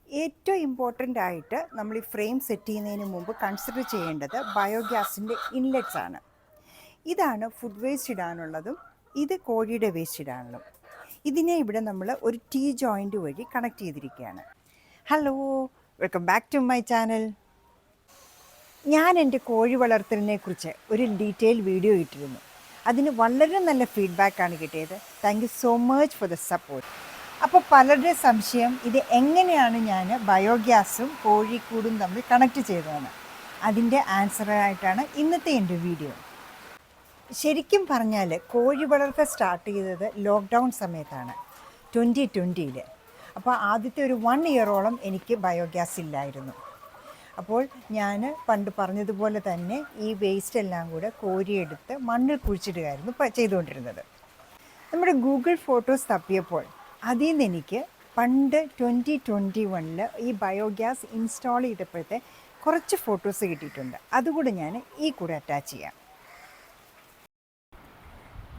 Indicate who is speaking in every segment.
Speaker 1: ഏറ്റവും ഇമ്പോർട്ടൻ്റ് ആയിട്ട് നമ്മൾ ഈ ഫ്രെയിം സെറ്റ് ചെയ്യുന്നതിന് മുമ്പ് കൺസിഡർ ചെയ്യേണ്ടത് ബയോഗ്യാസിൻ്റെ ഇൻലെറ്റ്സ് ആണ്. ഇതാണ് ഫുഡ് വേസ്റ്റ് ഇടാനുള്ളതും ഇത് കോഴിയുടെ വേസ്റ്റ് ഇടാനുള്ളതും. ഇതിനെ ഇവിടെ നമ്മൾ ഒരു ടീ ജോയിൻ്റ് വഴി കണക്ട് ചെയ്തിരിക്കുകയാണ്. Hello, welcome back to my channel. ഞാൻ എൻ്റെ കോഴി വളർത്തലിനെ കുറിച്ച് ഒരു ഡീറ്റെയിൽ വീഡിയോ ഇട്ടിരുന്നു. അതിന് വളരെ നല്ല ഫീഡ്ബാക്കാണ് കിട്ടിയത്. Thank you so much for the support. അപ്പോൾ പലരുടെ സംശയം ഇത് എങ്ങനെയാണ് ഞാൻ ബയോഗ്യാസും കോഴിക്കൂടും തമ്മിൽ കണക്ട് ചെയ്തതെന്ന്. അതിൻ്റെ ആൻസറായിട്ടാണ് ഇന്നത്തെ എൻ്റെ വീഡിയോ. ശരിക്കും പറഞ്ഞാൽ കോഴി വളർത്തൽ സ്റ്റാർട്ട് ചെയ്തത് ലോക്ക്ഡൗൺ സമയത്താണ്, 2020. അപ്പോൾ ആദ്യത്തെ ഒരു 1 ഇയറോളം എനിക്ക് ബയോഗ്യാസ് ഇല്ലായിരുന്നു. അപ്പോൾ ഞാൻ പണ്ട് പറഞ്ഞതുപോലെ തന്നെ ഈ വേസ്റ്റ് എല്ലാം കൂടെ കോരിയെടുത്ത് മണ്ണിൽ കുഴിച്ചിടുകയായിരുന്നു ചെയ്തുകൊണ്ടിരുന്നത്. നമ്മുടെ ഗൂഗിൾ ഫോട്ടോസ് തപ്പിയപ്പോൾ അതിൽ നിന്ന് എനിക്ക് പണ്ട് 2021 ഈ ബയോഗ്യാസ് ഇൻസ്റ്റാൾ ചെയ്തപ്പോഴത്തെ കുറച്ച് ഫോട്ടോസ് കിട്ടിയിട്ടുണ്ട്. അതുകൂടെ ഞാൻ ഈ കൂടെ അറ്റാച്ച് ചെയ്യാം.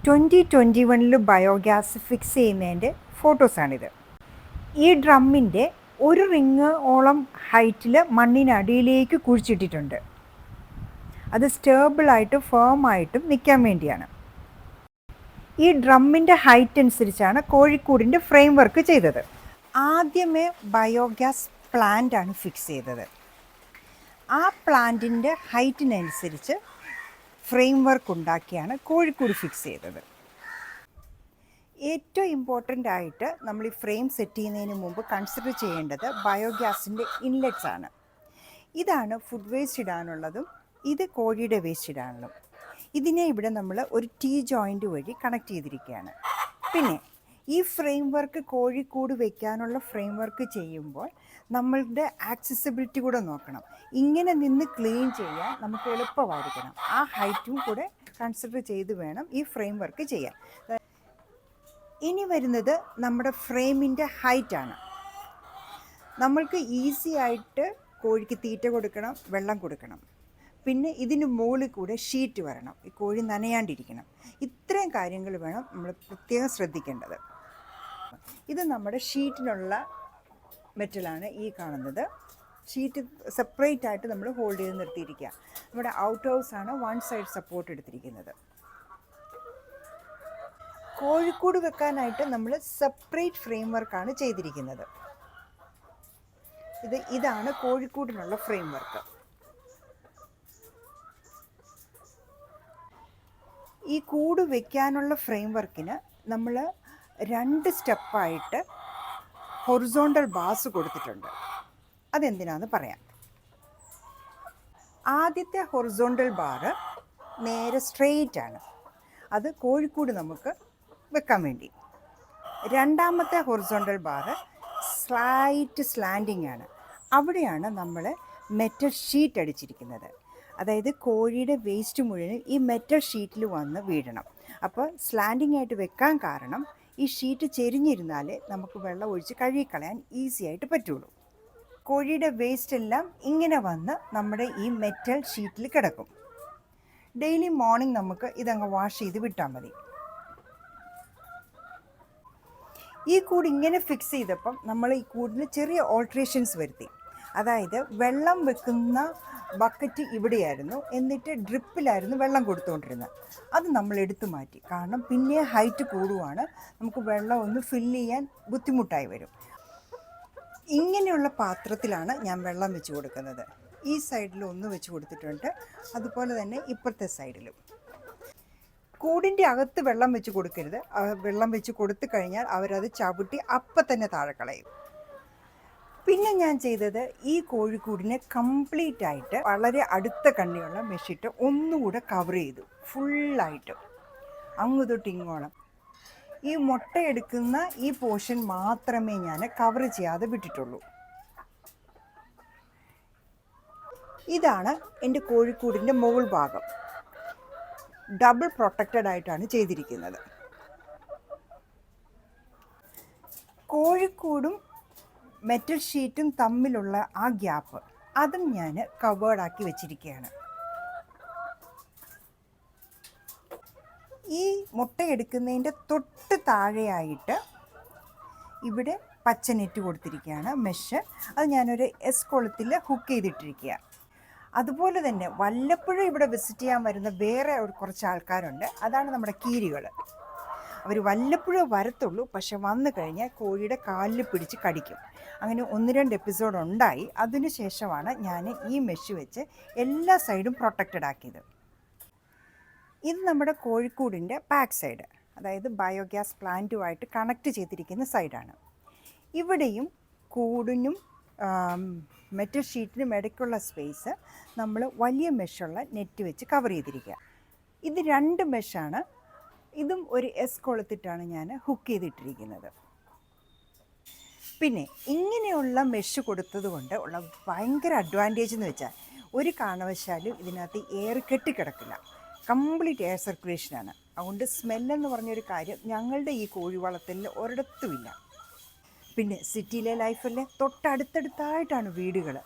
Speaker 1: 2021 ബയോഗ്യാസ് ഫിക്സ് ചെയ്യുന്നതിൻ്റെ ഫോട്ടോസാണിത്. ഈ ഡ്രമ്മിൻ്റെ ഒരു റിങ് ഓളം ഹൈറ്റിൽ മണ്ണിനടിയിലേക്ക് കുഴിച്ചിട്ടിട്ടുണ്ട്. അത് സ്റ്റേബിളായിട്ടും ഫേമായിട്ടും നിൽക്കാൻ വേണ്ടിയാണ്. ഈ ഡ്രമ്മിൻ്റെ ഹൈറ്റ് അനുസരിച്ചാണ് കോഴിക്കൂടിൻ്റെ ഫ്രെയിം വർക്ക് ചെയ്തത്. ആദ്യമേ ബയോഗ്യാസ് പ്ലാന്റാണ് ഫിക്സ് ചെയ്തത്. ആ പ്ലാന്റിൻ്റെ ഹൈറ്റിനനുസരിച്ച് ഫ്രെയിം വർക്ക് ഉണ്ടാക്കിയാണ് കോഴിക്കൂട് ഫിക്സ് ചെയ്തത്. ഏറ്റവും ഇമ്പോർട്ടൻ്റ് ആയിട്ട് നമ്മൾ ഈ ഫ്രെയിം സെറ്റ് ചെയ്യുന്നതിന് മുമ്പ് കൺസിഡർ ചെയ്യേണ്ടത് ബയോഗ്യാസിൻ്റെ ഇൻലെറ്റ്സ് ആണ്. ഇതാണ് ഫുഡ് വേസ്റ്റ് ഇടാനുള്ളതും ഇത് കോഴിയുടെ വേസ്റ്റ് ഇടാനുള്ളതും. ഇതിനെ ഇവിടെ നമ്മൾ ഒരു ടീ ജോയിൻ്റ് വഴി കണക്ട് ചെയ്തിരിക്കുകയാണ്. പിന്നെ ഈ ഫ്രെയിം വർക്ക് കോഴിക്കൂട് വയ്ക്കാനുള്ള ഫ്രെയിം വർക്ക് ചെയ്യുമ്പോൾ നമ്മളുടെ ആക്സസിബിലിറ്റി കൂടെ നോക്കണം. ഇങ്ങനെ നിന്ന് ക്ലീൻ ചെയ്യാൻ നമുക്ക് എളുപ്പമായിരിക്കണം. ആ ഹൈറ്റും കൂടെ കൺസിഡർ ചെയ്ത് വേണം ഈ ഫ്രെയിം വർക്ക് ചെയ്യാൻ. ഇനി വരുന്നത് നമ്മുടെ ഫ്രെയിമിൻ്റെ ഹൈറ്റാണ്. നമ്മൾക്ക് ഈസി ആയിട്ട് കോഴിക്ക് തീറ്റ കൊടുക്കണം, വെള്ളം കൊടുക്കണം. പിന്നെ ഇതിന് മുകളിൽ കൂടെ ഷീറ്റ് വരണം, ഈ കോഴി നനയാണ്ടിരിക്കണം. ഇത്രയും കാര്യങ്ങൾ വേണം നമ്മൾ പ്രത്യേകം ശ്രദ്ധിക്കേണ്ടത്. ഇത് നമ്മുടെ ഷീറ്റിനുള്ള മെറ്റലാണ് ഈ കാണുന്നത്. ഷീറ്റ് സെപ്പറേറ്റ് ആയിട്ട് നമ്മൾ ഹോൾഡ് ചെയ്ത് നിർത്തിയിരിക്കുക. നമ്മുടെ ഔട്ട് ഹൗസാണ് 1 സൈഡ് സപ്പോർട്ട് എടുത്തിരിക്കുന്നത്. കോഴിക്കൂട് വെക്കാനായിട്ട് നമ്മൾ സെപ്പറേറ്റ് ഫ്രെയിം വർക്കാണ് ചെയ്തിരിക്കുന്നത്. ഇതാണ് കോഴിക്കൂടിനുള്ള ഫ്രെയിം വർക്ക്. ഈ കൂട് വെക്കാനുള്ള ഫ്രെയിം വർക്കിന് നമ്മൾ 2 സ്റ്റെപ്പായിട്ട് ഹൊറിസോണ്ടൽ ബാർസ് കൊടുത്തിട്ടുണ്ട്. അതെന്തിനാണെന്ന് പറയാം. ആദ്യത്തെ ഹൊറിസോണ്ടൽ ബാറ് നേരെ സ്ട്രെയിറ്റ് ആണ്. അത് കോഴിക്കൂട് നമുക്ക് വെക്കാൻ വേണ്ടി. രണ്ടാമത്തെ ഹൊറിസോണ്ടൽ ബാറ് സ്ലൈറ്റ് സ്ലാൻഡിങ് ആണ്. അവിടെയാണ് നമ്മൾ മെറ്റൽ ഷീറ്റ് അടിച്ചിരിക്കുന്നത്. അതായത് കോഴിയുടെ വേസ്റ്റ് മുഴുവൻ ഈ മെറ്റൽ ഷീറ്റിൽ വന്ന് വീഴണം. അപ്പോൾ സ്ലാൻഡിങ് ആയിട്ട് വെക്കാൻ കാരണം ഈ ഷീറ്റ് ചെരിഞ്ഞിരുന്നാലേ നമുക്ക് വെള്ളം ഒഴിച്ച് കഴുകിക്കളയാൻ ഈസി ആയിട്ട് പറ്റുള്ളൂ. കോഴിയുടെ വേസ്റ്റ് എല്ലാം ഇങ്ങനെ വന്ന് നമ്മുടെ ഈ മെറ്റൽ ഷീറ്റിൽ കിടക്കും. ഡെയിലി മോർണിംഗ് നമുക്ക് ഇതങ്ങ് വാഷ് ചെയ്ത് വിട്ടാൽ മതി. ഈ കൂട് ഇങ്ങനെ ഫിക്സ് ചെയ്തപ്പം നമ്മൾ ഈ കൂടിന് ചെറിയ ഓൾട്രേഷൻസ് വരുത്തി. അതായത് വെള്ളം വെക്കുന്ന ബക്കറ്റ് ഇവിടെയായിരുന്നു, എന്നിട്ട് ഡ്രിപ്പിലായിരുന്നു വെള്ളം കൊടുത്തുകൊണ്ടിരുന്നത്. അത് നമ്മൾ എടുത്തു മാറ്റി. കാരണം പിന്നെ ഹൈറ്റ് കൂടുവാണ്, നമുക്ക് വെള്ളം ഒന്ന് ഫില്ല് ചെയ്യാൻ ബുദ്ധിമുട്ടായി വരും. ഇങ്ങനെയുള്ള പാത്രത്തിലാണ് ഞാൻ വെള്ളം വെച്ച് കൊടുക്കുന്നത്. ഈ സൈഡിൽ ഒന്ന് വെച്ച് കൊടുത്തിട്ടുണ്ട്, അതുപോലെ തന്നെ ഇപ്പുറത്തെ സൈഡിലും. കൂടിൻ്റെ അകത്ത് വെള്ളം വെച്ച് കൊടുക്കരുത്. വെള്ളം വെച്ച് കൊടുത്തു കഴിഞ്ഞാൽ അവരത് ചവിട്ടി അപ്പം തന്നെ താഴെ കളയും. പിന്നെ ഞാൻ ചെയ്തത് ഈ കോഴിക്കൂടിനെ കംപ്ലീറ്റ് ആയിട്ട് വളരെ അടുത്ത കണ്ണിയുള്ള മെഷിട്ട് ഒന്നുകൂടെ കവർ ചെയ്തു, ഫുള്ളായിട്ട് അങ്ങ് തൊട്ട് ഇങ്ങോളം. ഈ മുട്ടയെടുക്കുന്ന ഈ പോർഷൻ മാത്രമേ ഞാൻ കവർ ചെയ്യാതെ വിട്ടിട്ടുള്ളൂ. ഇതാണ് എൻ്റെ കോഴിക്കൂടിൻ്റെ മുകൾ ഭാഗം. ഡബിൾ പ്രൊട്ടക്റ്റഡ് ആയിട്ടാണ് ചെയ്തിരിക്കുന്നത്. കോഴിക്കൂടും മെറ്റൽ ഷീറ്റും തമ്മിലുള്ള ആ ഗ്യാപ്പ് അതും ഞാൻ കവേർഡാക്കി വെച്ചിരിക്കുകയാണ്. ഈ മുട്ടയെടുക്കുന്നതിൻ്റെ തൊട്ട് താഴെയായിട്ട് ഇവിടെ പച്ച നെറ്റ് കൊടുത്തിരിക്കുകയാണ് മെഷ്. അത് ഞാനൊരു എസ് കൊളുത്തിൽ ഹുക്ക് ചെയ്തിട്ടിരിക്കുക. അതുപോലെ തന്നെ വല്ലപ്പോഴും ഇവിടെ വിസിറ്റ് ചെയ്യാൻ വരുന്ന വേറെ കുറച്ച് ആൾക്കാരുണ്ട്. അതാണ് നമ്മുടെ കീരികൾ. അവർ വല്ലപ്പോഴും വരത്തുള്ളൂ, പക്ഷെ വന്നു കഴിഞ്ഞാൽ കോഴിയുടെ കാലിൽ പിടിച്ച് കടിക്കും. അങ്ങനെ 1-2 എപ്പിസോഡ് ഉണ്ടായി. അതിനുശേഷമാണ് ഞാൻ ഈ മെഷ് വെച്ച് എല്ലാ സൈഡും പ്രൊട്ടക്റ്റഡ് ആക്കിയത്. ഇത് നമ്മുടെ കോഴിക്കൂടിൻ്റെ ബാക്ക് സൈഡ്, അതായത് ബയോഗ്യാസ് പ്ലാന്റുമായിട്ട് കണക്ട് ചെയ്തിരിക്കുന്ന സൈഡാണ്. ഇവിടെയും കൂടിനും മെറ്റൽ ഷീറ്റിനും ഇടയ്ക്കുള്ള സ്പേസ് നമ്മൾ വലിയ മെഷുള്ള നെറ്റ് വെച്ച് കവർ ചെയ്തിരിക്കുക. ഇത് 2 മെഷാണ്. ഇതും ഒരു എസ് കൊളുത്തിട്ടാണ് ഞാൻ ഹുക്ക് ചെയ്തിട്ടിരിക്കുന്നത്. പിന്നെ ഇങ്ങനെയുള്ള മെഷ് കൊടുത്തത് കൊണ്ട് ഉള്ള ഭയങ്കര അഡ്വാൻറ്റേജ് എന്ന് വെച്ചാൽ ഒരു കാരണവശാലും ഇതിനകത്ത് എയർ കെട്ടിക്കിടക്കില്ല. കംപ്ലീറ്റ് എയർ സർക്കുലേഷനാണ്. അതുകൊണ്ട് സ്മെല്ലെന്ന് പറഞ്ഞൊരു കാര്യം ഞങ്ങളുടെ ഈ കോഴി വളർത്തലിൽ ഒരിടത്തുമില്ല. പിന്നെ സിറ്റിയിലെ ലൈഫിലെ തൊട്ടടുത്തടുത്തായിട്ടാണ് വീടുകൾ.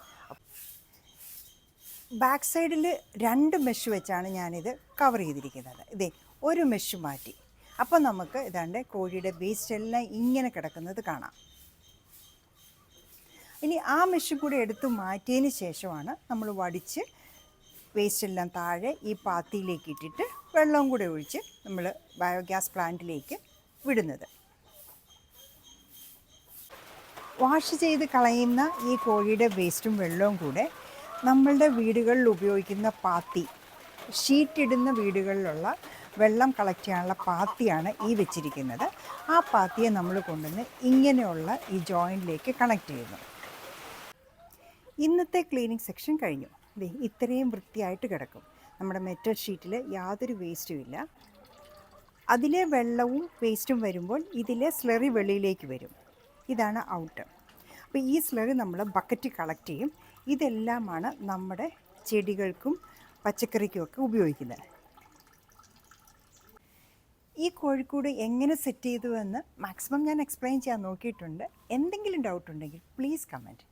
Speaker 1: ബാക്ക് സൈഡിൽ 2 മെഷ് വെച്ചാണ് ഞാനിത് കവർ ചെയ്തിരിക്കുന്നത്. ഇതേ ഒരു മെഷ് മാറ്റി. അപ്പോൾ നമുക്ക് ഇതാണ്ട് കോഴിയുടെ വേസ്റ്റ് എല്ലാം ഇങ്ങനെ കിടക്കുന്നത് കാണാം. ഇനി ആ മെഷും കൂടി എടുത്ത് മാറ്റിയതിന് ശേഷമാണ് നമ്മൾ വടിച്ച് വേസ്റ്റ് എല്ലാം താഴെ ഈ പാത്തിയിലേക്ക് ഇട്ടിട്ട് വെള്ളവും കൂടെ ഒഴിച്ച് നമ്മൾ ബയോഗ്യാസ് പ്ലാന്റിലേക്ക് വിടുന്നത്. വാഷ് ചെയ്ത് കളയുന്ന ഈ കോഴിയുടെ വേസ്റ്റും വെള്ളവും കൂടെ നമ്മളുടെ വീടുകളിൽ ഉപയോഗിക്കുന്ന പാത്തി, ഷീറ്റിടുന്ന വീടുകളിലുള്ള വെള്ളം കളക്ട് ചെയ്യാനുള്ള പാത്തിയാണ് ഈ വെച്ചിരിക്കുന്നത്. ആ പാത്തിയെ നമ്മൾ കൊണ്ടുവന്ന് ഇങ്ങനെയുള്ള ഈ ജോയിൻറ്റിലേക്ക് കണക്ട് ചെയ്യുന്നു. ഇന്നത്തെ ക്ലീനിങ് സെക്ഷൻ കഴിഞ്ഞു. ഇത്രയും വൃത്തിയായിട്ട് കിടക്കും. നമ്മുടെ മെറ്റൽ ഷീറ്റിൽ യാതൊരു വേസ്റ്റും ഇല്ല. അതിലെ വെള്ളവും വേസ്റ്റും വരുമ്പോൾ ഇതിലെ സ്ലറി വെളിയിലേക്ക് വരും. ഇതാണ് ഔട്ട്. അപ്പോൾ ഈ സ്ലറി നമ്മൾ ബക്കറ്റ് കളക്ട് ചെയ്യും. ഇതെല്ലാമാണ് നമ്മുടെ ചെടികൾക്കും പച്ചക്കറിക്കുമൊക്കെ ഉപയോഗിക്കുന്നത്. ഈ കോഴിക്കൂട് എങ്ങനെ സെറ്റ് ചെയ്തു എന്ന് മാക്സിമം ഞാൻ എക്സ്പ്ലെയിൻ ചെയ്യാൻ നോക്കിയിട്ടുണ്ട്. എന്തെങ്കിലും ഡൗട്ട് ഉണ്ടെങ്കിൽ പ്ലീസ് കമൻറ്റ്.